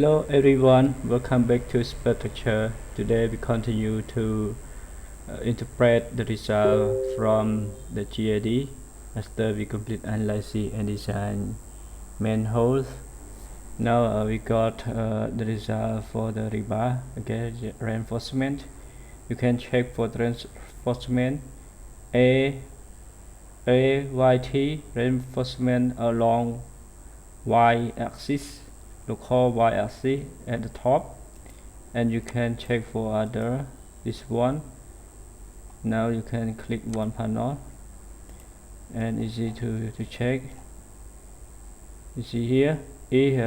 Hello everyone, welcome back to Structure. Today we continue to interpret the result from the GAD after we complete analysis and design manholes. Now we got the result for the rebar, okay, reinforcement. You can check for reinforcement AYT reinforcement along y-axis, local y-axis at the top, and you can check for other this one. Now you can click one panel and easy to check. You see here is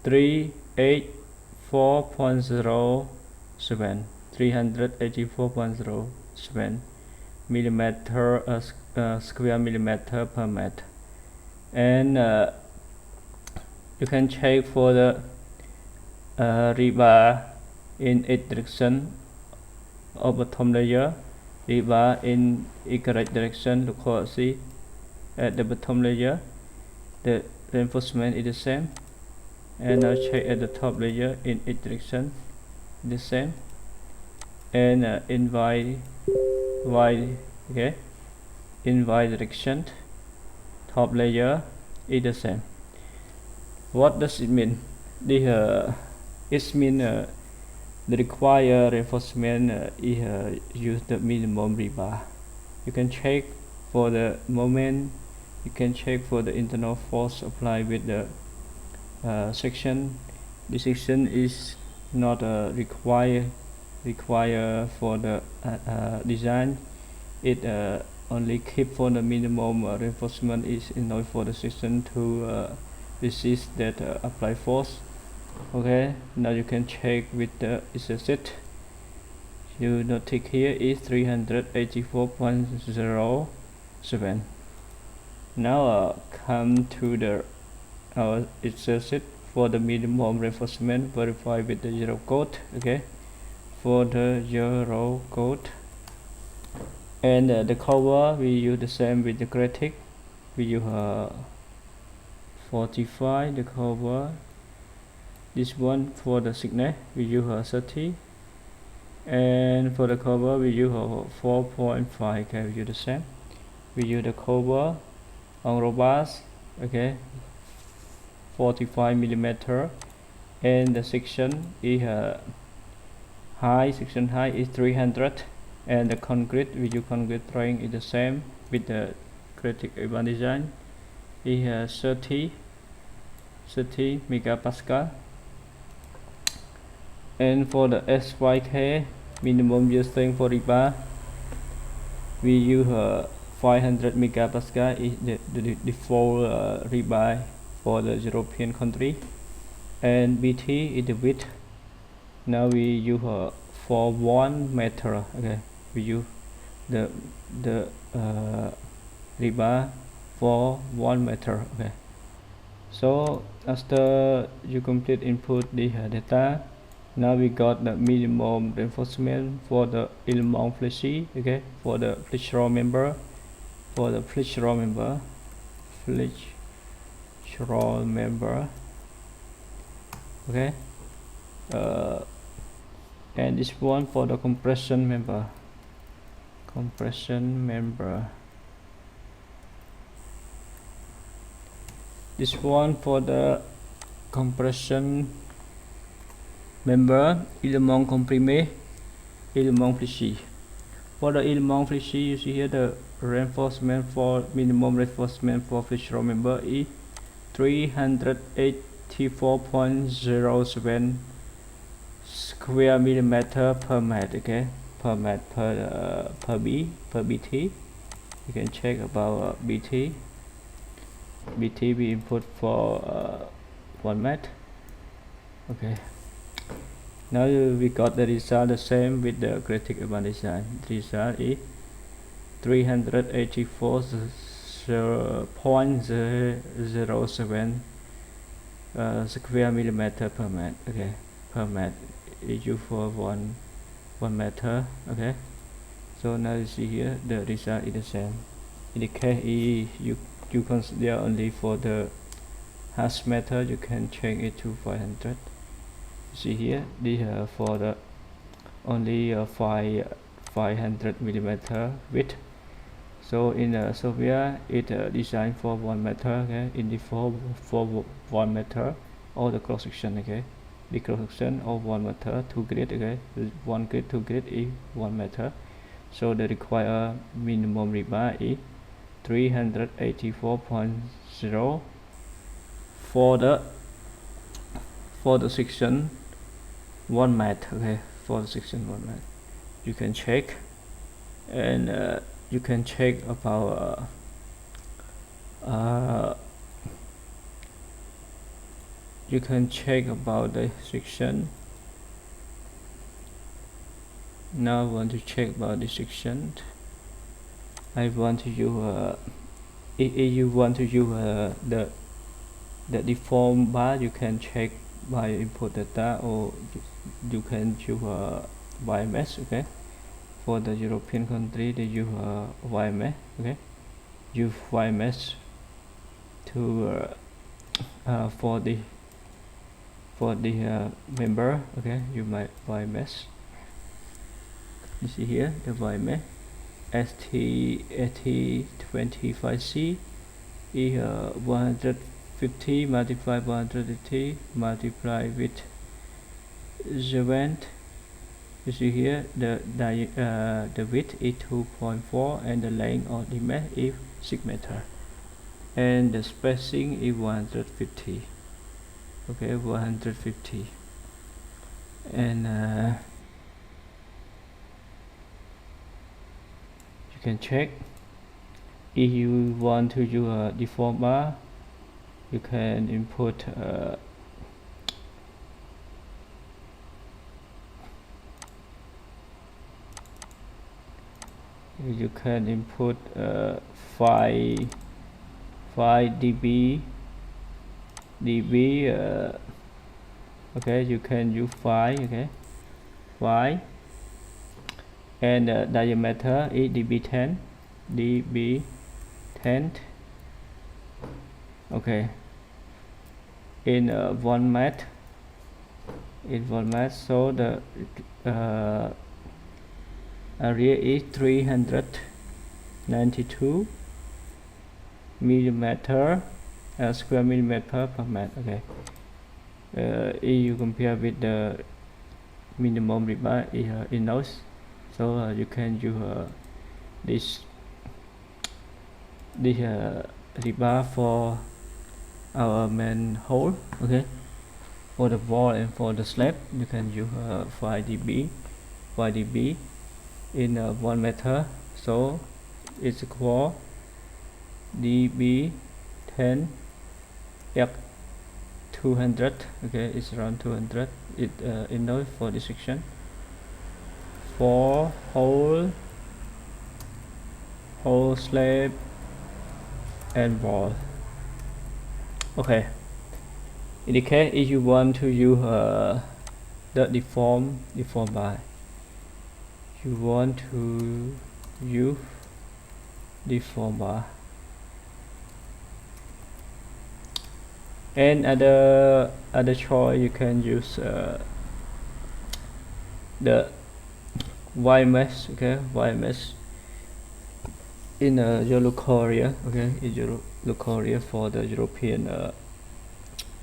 384.07 384.07 millimeter square millimeter per meter, and you can check for the rebar in each direction of bottom layer, rebar in each direction, local see at the bottom layer the reinforcement is the same, and now check at the top layer in each direction the same, and in y okay, in y direction top layer is the same. What does it mean? It means the required reinforcement is use the minimum rebar. You can check for the moment. You can check for the internal force applied with the section. This section is not required for the design. It only keep for the minimum reinforcement is in order for the section to resist that apply force. Okay, now you can check with the set. You notice here is 384.07. Now come to the set for the minimum reinforcement, verify with the zero code. Okay, for the zero code, and the cover we use the same with the critic. We use 45 the cover. This one for the thickness we use 30, and for the cover we use 4.5. okay, we use the same. We use the cover on robust, okay, 45 millimeter, and the section is section height is 300, and the concrete we use concrete drawing is the same with the critic urban design is 30 megapascal. And for the SYK minimum yield strength for rebar, we use 500 megapascal is the default rebar for the European country, and BT is the width. Now we use for 1 meter. Okay, we use the rebar for 1 meter. Okay, so after you complete input the data, now we got the minimum reinforcement for the element fleshy. Okay, for the flexural member, okay, and this one for the compression member. This one for the compression member, élément comprimé, élément fléchi. For the élément fléchi, you see here the reinforcement for minimum reinforcement for flexural member is 384.07 square millimeter per meter. Okay, per BT. You can check about BT we input for 1 meter. Okay, now we got the result the same with the critic urban design. The result is 384.07 square millimeter per meter. Okay, per meter is used for 1 meter. Okay, so now you see here the result is the same. In the case you consider only for the has method, you can change it to 500. See here, this for the only 500 millimeter width. So in Soviet, it designed for 1 meter. Okay, in the for 1 meter, all the cross section. Okay, the cross section of 1 meter, 2 grid. Okay, 1 grid, 2 grid is 1 meter. So the required minimum rebar is 384.0 for the section 1 meter. Okay, for the section 1 meter, you can check, and you can check about you can check about the section. Now I want to check about the section. I want to use if you want to use the deform bar, you can check by input data, or you can use YMS. Okay, for the European country they use YMS. Okay, use YMS to for the member. Okay, you might YMS. You see here the YMS ST25C is 150 multiplied by 180 multiplied with 7. You see here the width is 2.4 and the length of the mesh is 6 meter, and the spacing is 150. Okay, 150, and you can check. If you want to use a deform bar, you can input you can input 5 dB. Okay, you can use 5. Okay, 5, and diameter is dB10. Okay, in 1 mat, so the area is 392 millimeter square millimeter per mat. Okay, if you compare with the minimum rebar in those, so you can use this rebar for our main hole. Okay, for the wall and for the slab you can use 5 dB in 1 meter, so it's equal dB 10 x 200. Okay, it's around 200. It enough for this section for whole slab and wall. Okay, in the case if you want to use the deform bar, you want to use deform bar, and other choice you can use the YMS. Okay, YMS in your local area. Okay, in your local area for the European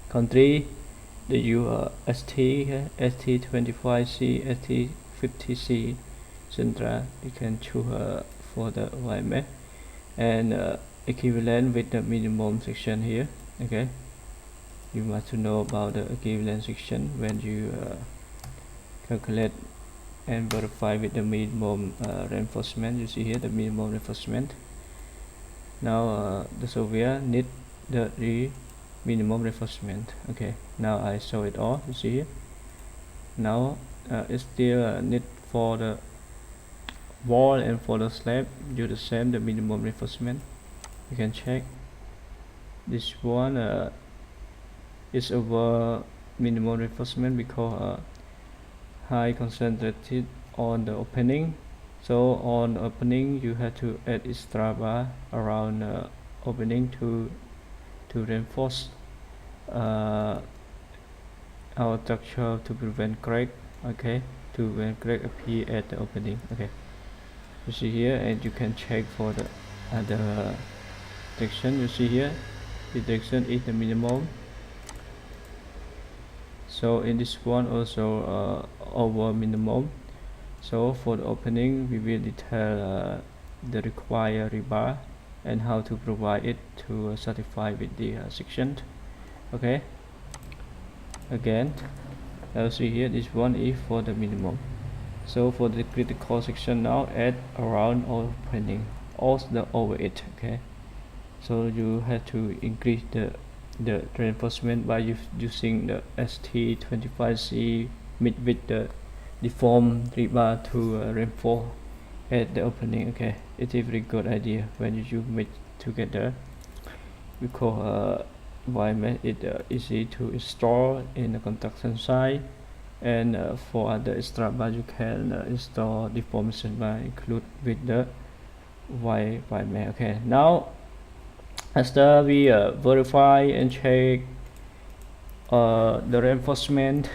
country, they use ST25C, ST50C Centra. You can choose for the YMS, and equivalent with the minimum section here. Okay, you must know about the equivalent section when you calculate and verify with the minimum reinforcement. You see here the minimum reinforcement. Now the Soviet need the minimum reinforcement. Okay, now I show it all. You see here. Now it's still need for the wall and for the slab do the same, the minimum reinforcement. You can check this one is over minimum reinforcement because high concentrated on the opening. So on opening you have to add extra bar around opening to reinforce our structure to prevent crack. Okay, to prevent crack appear at the opening. Okay, you see here, and you can check for the other direction. You see here, the direction is the minimum. So in this one also over minimum. So for the opening, we will detail the required rebar and how to provide it to satisfy with the section. Okay, again, I'll see here, this one is for the minimum. So for the critical section now, add around opening also over it. Okay, so you have to increase the reinforcement by using the ST25C mid with the deformed rebar to reinforce at the opening. Okay, it's a very good idea when you mix together, because why make it easy to install in the construction site, and for other extra bar you can install deformation bar include with the wire mat. Okay, now after we verify and check the reinforcement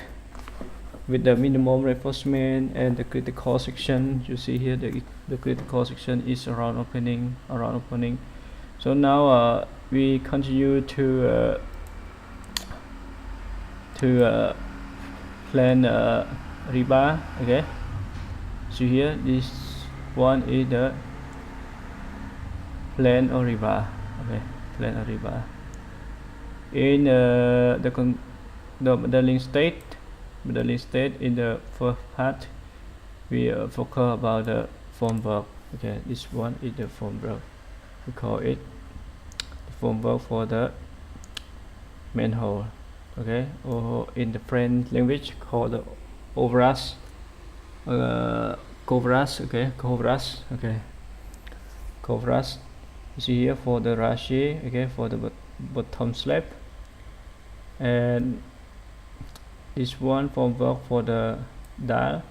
with the minimum reinforcement and the critical section, you see here the critical section is around opening. So now we continue to plan rebar. Okay, so here this one is the plan or rebar. Okay, plan or rebar. In the modeling state in the first part, we focus about the formwork. Okay, this one is the formwork. We call it the formwork for the manhole. Okay, or in the French language called the ouvrage, couvrage. Okay, couvrage. Okay, couvrage. You see here for the rache. Okay, for the bottom slab, and this one formwork for the dial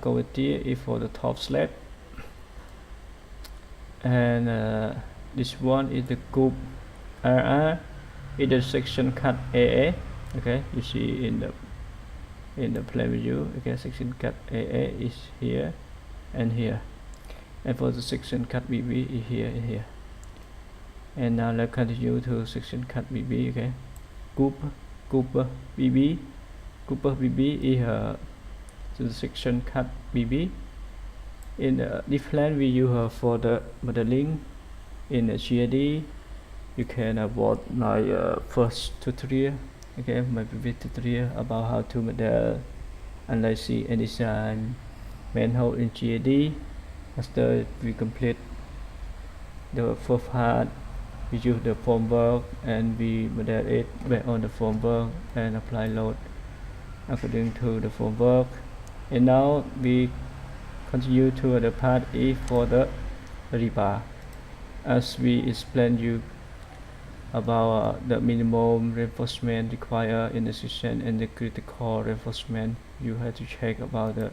cavity is for the top slab, and this one is the cube RR is the section cut AA. Okay, you see in the plan view. Okay, section cut AA is here and here, and for the section cut BB is here and here. And now let's continue to section cut BB. Okay, Cooper BB is to the section cut BB. In this plan we use for the modeling in the GID. You can avoid my first tutorial. Okay, my previous tutorial about how to model, analyze and design manhole in GID. After we complete the first part, we use the formwork and we model it based on the formwork and apply load according to the formwork. And now we continue to the part E for the rebar. As we explained you about the minimum reinforcement required in the section and the critical reinforcement, you have to check about the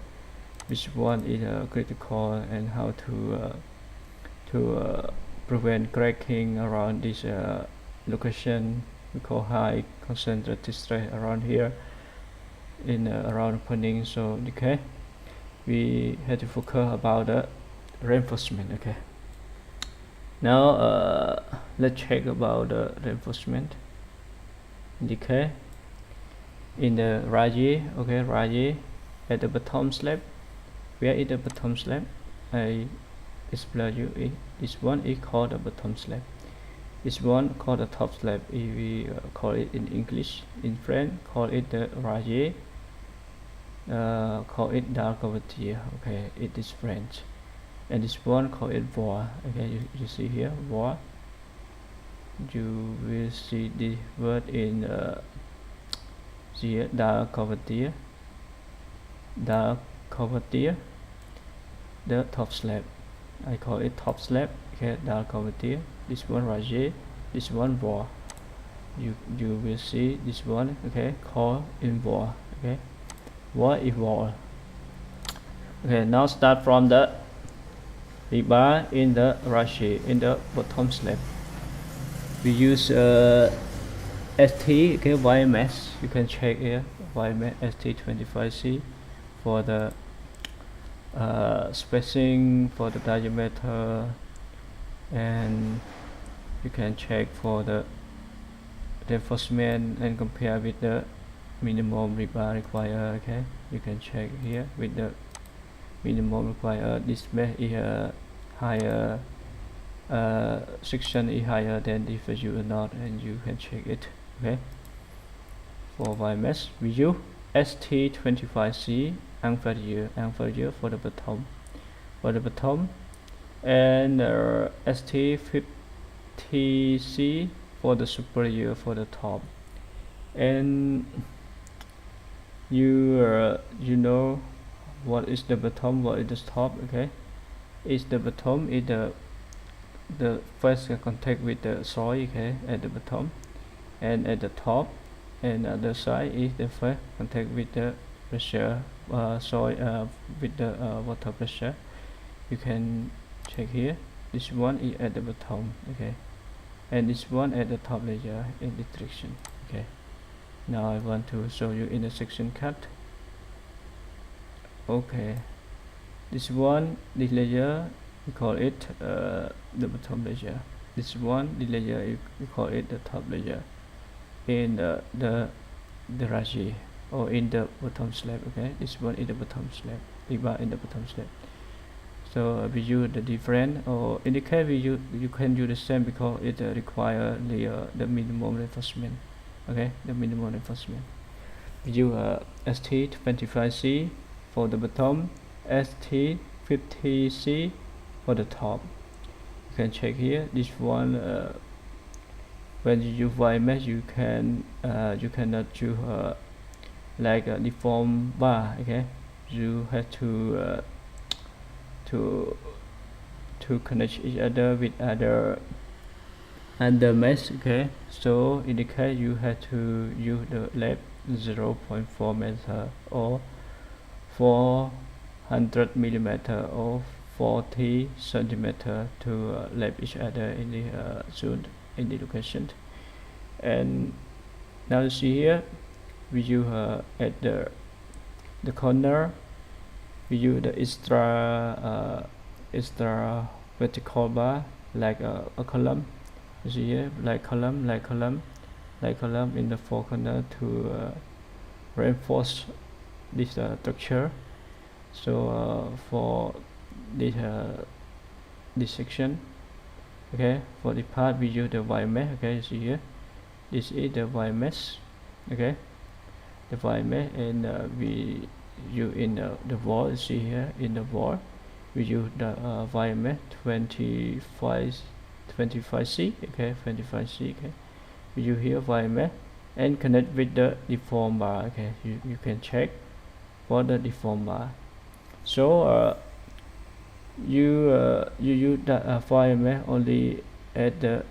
which one is critical and how to prevent cracking around this location. We call high concentrated stress around here in around opening. So okay, we have to focus about the reinforcement. Okay, now let's check about the reinforcement. Okay, in the raji. Okay, raji at the bottom slab. Where is the bottom slab? I explain you. This one is called the bottom slab. This one called the top slab. We call it in English. In French, call it the raji. Call it dark cavity. Okay, it is French. And this one call it voie. Okay, you see here voie. You will see the word in the dark cavity. Dark cavity. The top slab. I call it top slab. Okay, dark cavity. This one raji. This one voie. You will see this one. Okay, called in voie. Okay. What is wall? Okay, now start from the rebar in the rache in the bottom slab. We use ST, okay, YMS, you can check here, YMS ST25C for the spacing, for the diameter, and you can check for the reinforcement and compare with the minimum rebar required. Okay, you can check here with the minimum required. This mesh is higher, section is higher than if you are not, and you can check it. Okay, for YMS we use ST25C inferior for the bottom, and ST50C for the superior for the top. And you know what is the bottom, what is the top. Okay, is the bottom is the first contact with the soil, okay, at the bottom, and at the top and other side is the first contact with the pressure, soil, with the water pressure. You can check here, this one is at the bottom, okay, and this one at the top layer in this direction. Okay, now I want to show you in the section cut. Okay, this one, this layer, we call it the bottom layer. This one, the layer, we call it the top layer in the raji, or in the bottom slab. Okay, this one is the bottom slab, rebar in the bottom slab. So we use the different, or in the case you can use the same because it require the minimum reinforcement. Okay, the minimum reinforcement. We use ST25C for the bottom, ST50C for the top. You can check here. This one, when you use YMS, you cannot use like a deform bar. Okay, you have to connect each other with other mesh. Okay, so in the case you have to use the length 0.4 meter or 400 millimeter or 40 centimeter to lap each other in the zone, in the location. And now you see here we use at the corner, we use the extra vertical bar, like a column. You see here, like column in the four corner to reinforce this structure. So for this section, okay, for the part we use the YMS. Okay, you see here, this is the YMS. Okay, the YMS, and we use in the wall. You see here in the wall we use the YMS 25C. Okay, 25C. Okay, we use here YMS and connect with the deform bar. Okay, you can check for the deform bar. So you use the YMS only at the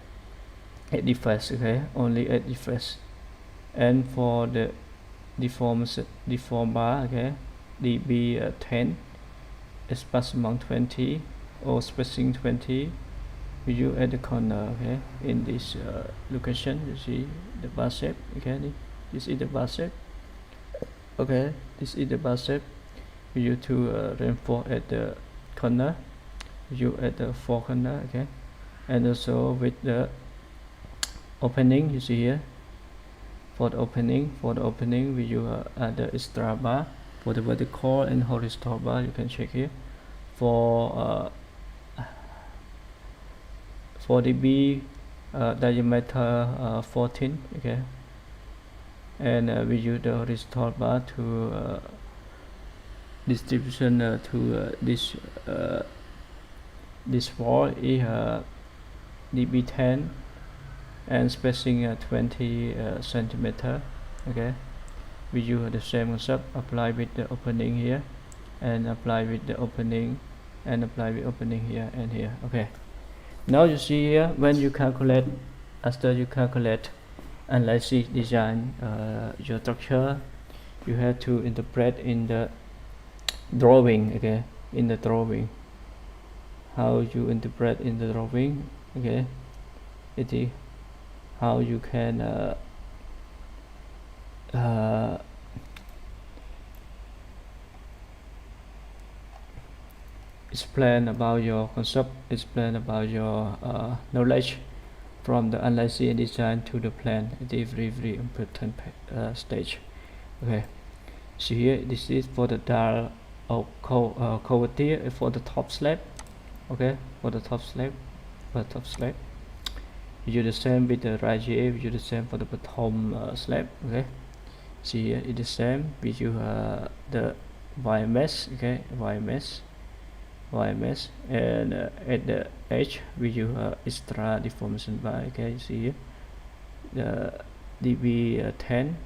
face. Okay, only at the face. And for the deform bar, okay, DB 10, espacement 20 or spacing 20, we use at the corner. Okay, in this location, you see the bar shape. Okay, this is the bar shape. Okay, this is the bar shape. We use to reinforce at the corner, you at the four corner. Okay, and also with the opening, you see here, for the opening we use the extra bar for the vertical and horizontal bar. You can check here for dB diameter 14. Okay, and we use the horizontal bar to distribution to this wall is dB 10 and spacing 20 centimeter. Okay, we use the same concept, apply with the opening here, and apply with the opening, and apply with opening here and here. Okay, now you see here, when you calculate, after you calculate analysis design your structure, you have to interpret in the drawing. Okay, in the drawing, how you interpret in the drawing. Okay, it is how you can explain about your concept, explain about your knowledge from the analysis and design to the plan. It is very important stage. Okay, so here this is for the dial of cavity for the top slab. Okay, for the top slab, we do the same with the right GA. We do the same for the bottom slab. Okay, see here it's the same. We use the YMS. Okay, YMS, and at the edge we use extra deformation bar. Okay, see here the dB 10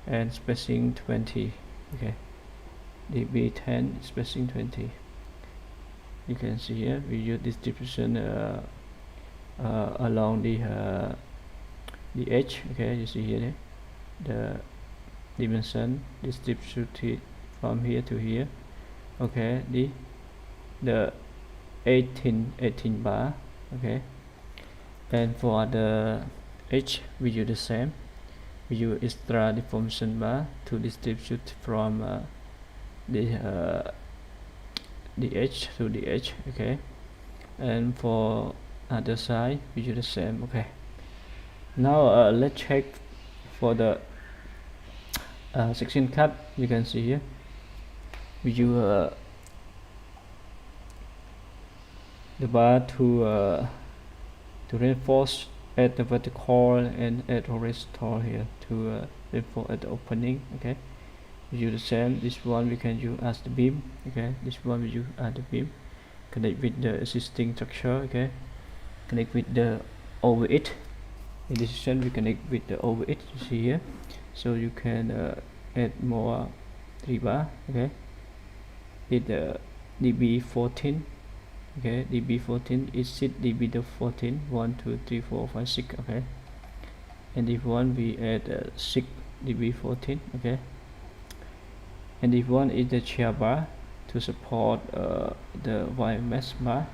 and spacing 20. Okay, dB 10 spacing 20. You can see here we use distribution along the edge. Okay, you see here the dimension distributed from here to here. Okay, the 18 bar. Okay, and for the edge we use the same. We use extra deformation bar to distribute from the edge to the edge. Okay, and for other side we use the same. Okay, now let's check for the section cut. You can see here we use the bar to reinforce at the vertical and at horizontal here to reinforce at the opening. Okay, we use the same. This one we can use as the beam. Okay, this one we use as the beam. Connect with the existing structure. Okay, connect with the over it. In this section we connect with the over it. You see here, so you can add more rebar. Okay, it dB 14. Okay, dB 14 is sit dB the 14 1 2 3 4 5 6. Okay, and if one we add 6 dB 14. Okay, and if one is the chair bar to support the YMS bar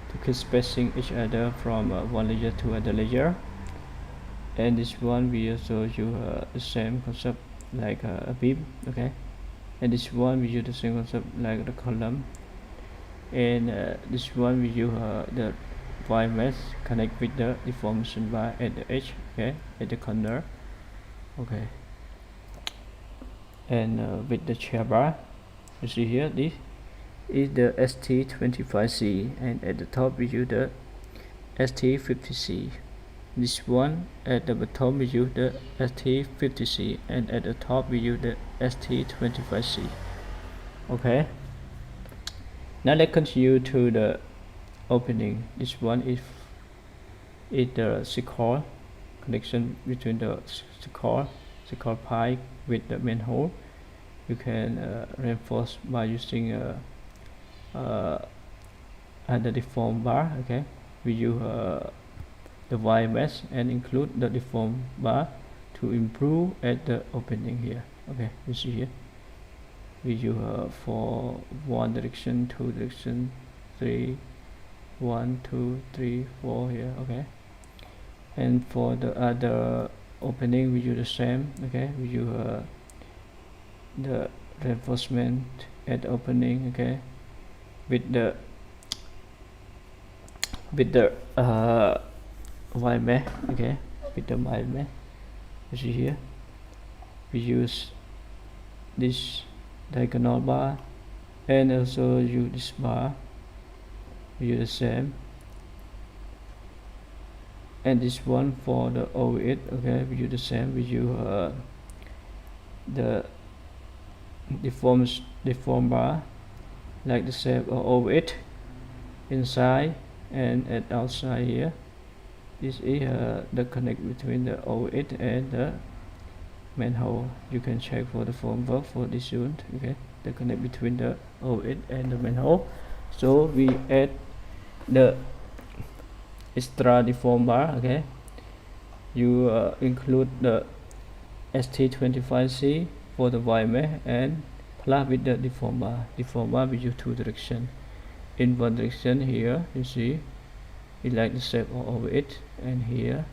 to keep spacing each other from one layer to other layer. And this one we also use the same concept like a beam. Okay, and this one we use the same concept like the column. And this one we use the YMS connect with the deformation bar at the edge. Okay, at the corner. Okay, and with the chair bar, you see here this is the ST25C, and at the top we use the ST50C. This one at the bottom we use the ST50C, and at the top we use the ST25C. Okay, now let's continue to the opening. This one is the C-core connection between the C-core pipe with the manhole. You can reinforce by using the deform bar. Okay, we use the YMS and include the deform bar to improve at the opening here. Okay, you see here we use for one direction, two direction, 3 1 2 3 4 here. Okay, and for the other opening we use the same. Okay, we use the reinforcement at the opening. Okay, with the YMS. Okay, with the YMS, you see here we use this diagonal bar and also use this bar. We use the same, and this one for the over it. Okay, we use the same. We use the deform bar like the shape of over it inside and at outside here. This is the connect between the over it and the manhole. You can check for the formwork for this unit. Okay, the connect between the over it and the manhole. So we add the extra deform bar. Okay, you include the ST25C for the YMS and plus with the deform bar. Deform bar we use two direction. In one direction here you see it like the shape of over it, and here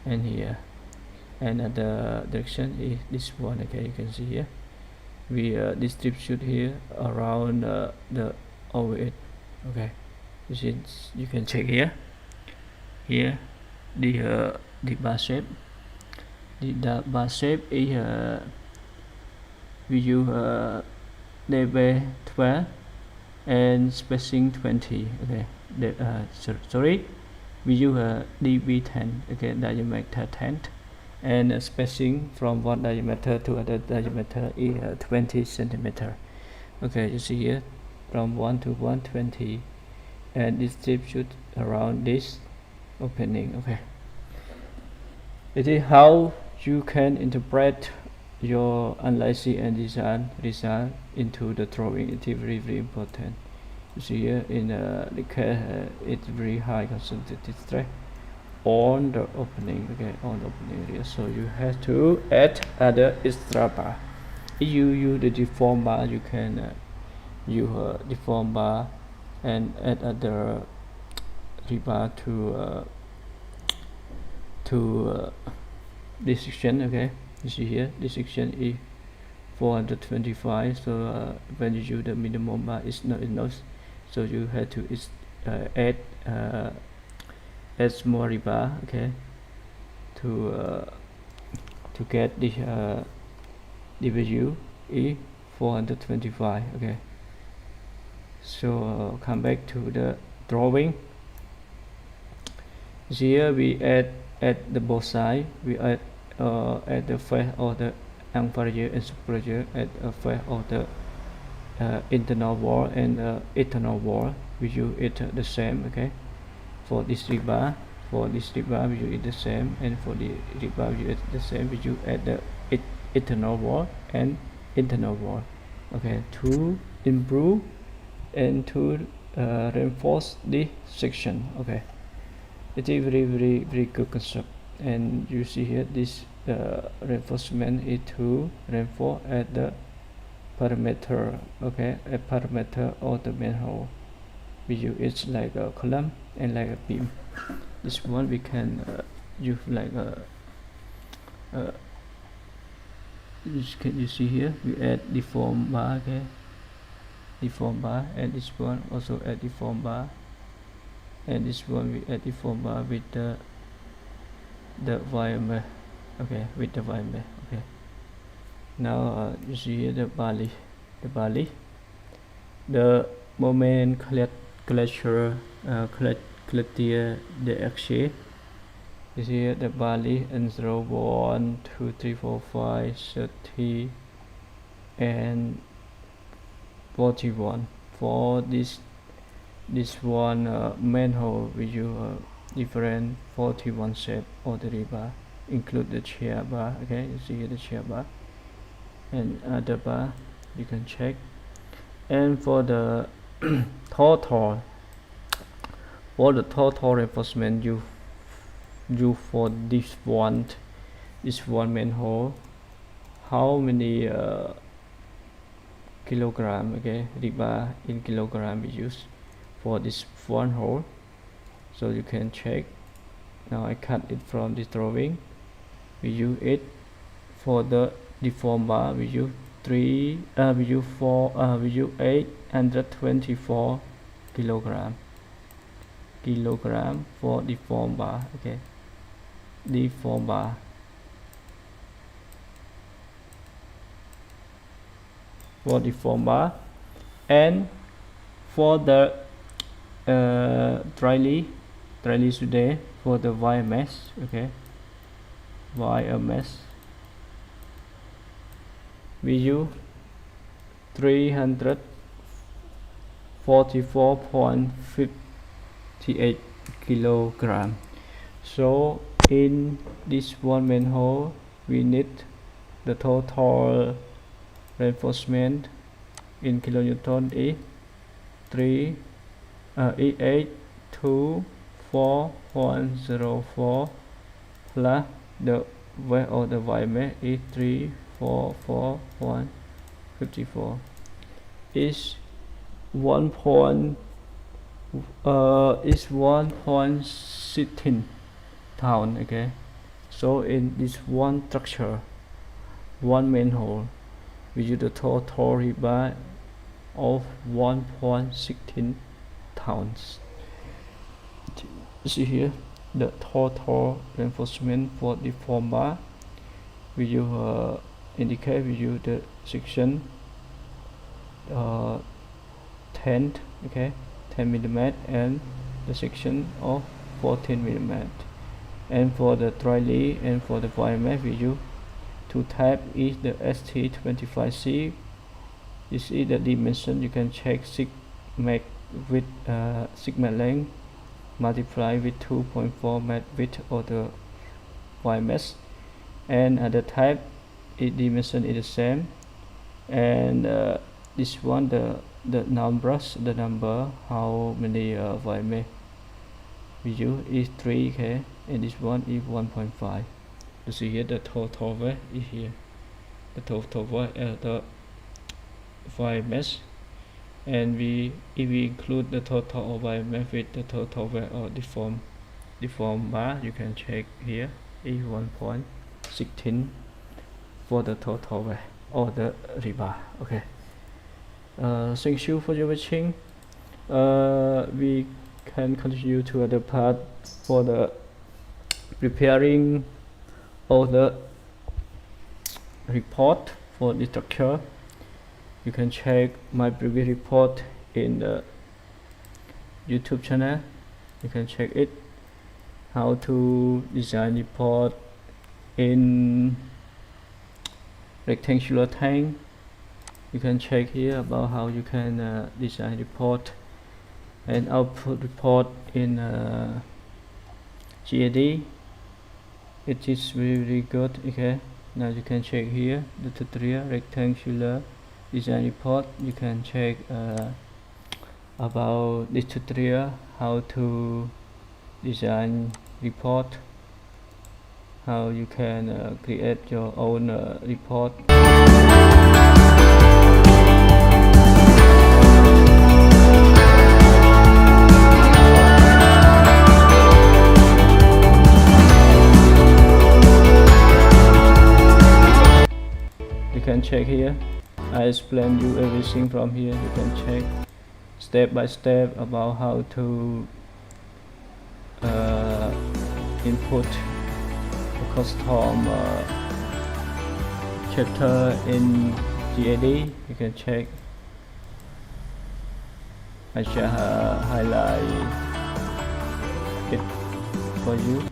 and here. and the direction is this one. Okay, you can see here we distribute here around the over it. Okay, you can check here the bar shape. The bar shape is we use dB 12 and spacing 20. Okay, sorry, we use dB 10. Okay, diameter 10, and spacing from one diameter to other diameter is 20 centimeter. Okay, you see here from 1 to 120, and distribute around this opening. Okay, it is how you can interpret your analysis and design result into the drawing. It is very, very important. You see here in the case it's very high concentrated stress on the opening. Okay, on the opening area, so you have to add other extra bar. If you use the deform bar, you can use a deform bar and add other rebar to this section. Okay, you see here this section is 425, so when you use the minimum bar it's not enough, so you have to add more rebar. Okay, to get the value is 425. Okay, so come back to the drawing. Here we add the both side. We add the face of the inferior and superior, at the face of the internal wall and external wall. We use it the same. Okay, for this rebar we use it the same, and for the rebar we use it the same. We use at the external wall and internal wall. Okay, to improve and to reinforce the section. Okay, it is very, very, very good concept. And you see here this reinforcement is to reinforce at the perimeter. Okay, a perimeter of the manhole. We use it like a column and like a beam. This one we can use like a you see here we add deform bar. Okay, deform bar, and this one also add deform bar, and this one we add deform bar with the wire. Okay, with the wire. Okay, now you see here the bali, the moment clear the axis. You see here the bali and 0, 1, 2, 3, 4, 5, 30 and 41. For this one manhole we use different 41 shape of the rebar, include the chair bar. Okay, you see here the chair bar and other bar you can check. And for the total reinforcement you for this one manhole, how many kilogram, okay, rebar in kilogram we use for this one hole, so you can check. Now I cut it from this drawing. We use it for the deform bar. We use 824 kilogram for deform bar. Okay, deform bar. For deform bar, and for the dryly today for the wire mesh. Okay, wire mesh we use 344.58 kilogram. So in this one manhole we need the total reinforcement in kilonewton is 824.04 plus the weight of the wire mesh is 344.54 is 1.16 pound. Okay, So in this one structure, one manhole, we use the total rebar of 1.16 tons. See here the total reinforcement for the form bar. We use indicate we use the section 10, okay, 10 mm, and the section of 14 mm. And for the trolley and for the YMF, we use two type is the ST25C. This is the dimension. You can check sigma with sigma length multiply with 2.4 met width of the YMS, and other type dimension is the same. And this one the number how many YMS we use is 3, okay, and this one is 1.5. You see here the total weight is here, the total weight the YMS, and if we include the total of YMS with the total weight of the form bar, you can check here is 1.16 for the total weight or the rebar. Okay, thank you for your watching. We can continue to other part for the preparing all the report for the structure. You can check my previous report in the YouTube channel. You can check it, how to design report in rectangular tank. You can check here about how you can design report and output report in GAD. It is really good. Okay, now you can check here the tutorial rectangular design report. You can check about this tutorial how to design report, how you can create your own report. You can check here. I explain you everything from here. You can check step by step about how to input the custom chapter in GAD. You can check. I shall highlight it for you.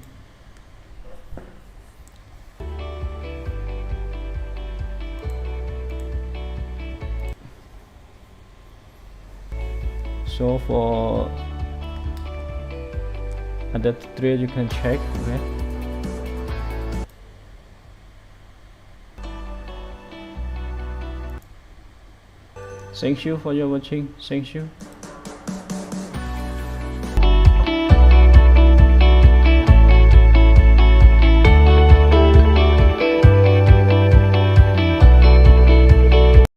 So for other tutorial you can check. Okay, thank you for your watching. Thank you.